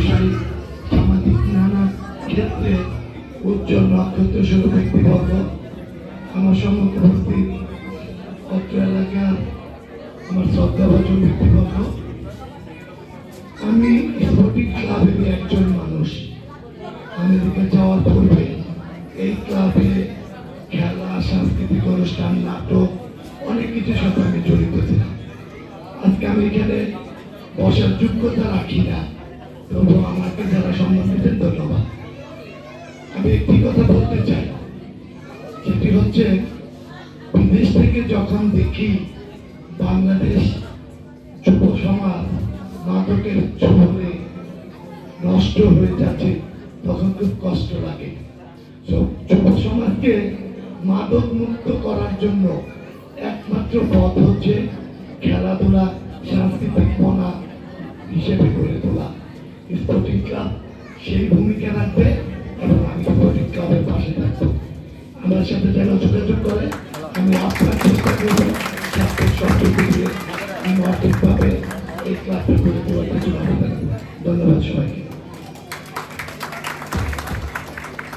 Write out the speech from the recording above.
ব্যবসায়ী, সামাজিক নানা ক্ষেত্রে উজ্জ্বল নক্ষত্র শুরু ব্যক্তিবর্গ, আমার সম্মুখে উপস্থিত অত্র এলাকার আমার শ্রদ্ধাভাজন ব্যক্তিবর্গ, আমি স্পোর্টিং ক্লাবের একজন মানুষ। আমেরিকা যাওয়ার পূর্বে এই ক্লাবে খেলা, সাংস্কৃতিক অনুষ্ঠান, নাটক, অনেক কিছুর সাথে আমি জড়িত ছিলাম। আজকে আমি এখানে বসার যোগ্যতা রাখি না, তবু আমাকে যারা সম্মান দিতেন ধন্যবাদ। আমি একটি কথা বলতে চাই, সেটি হচ্ছে বিদেশ থেকে যখন দেখি বাংলাদেশ যুব সমাজ মাদকের ছোঁয়া নষ্ট হয়ে যাচ্ছে, তখন খুব কষ্ট লাগে। যুব সমাজকে মাদক মুক্ত করার জন্য একমাত্র পথ হচ্ছে খেলাধুলা, সাংস্কৃতিক মনা হিসেবে গড়ে তোলা। স্পোর্টিং ক্লাব সেই ভূমিকা রাখবে এবং আমি স্পোর্টিং ক্লাবের পাশে থাকবো। আমার সাথে যেন যোগাযোগ করে, আমি আপনার চেষ্টা করবো ছাত্রের সহযোগী দিয়ে আমি অর্থিকভাবে এই ক্লাবটা গড়ে তোলার জন্য। ধন্যবাদ সবাইকে।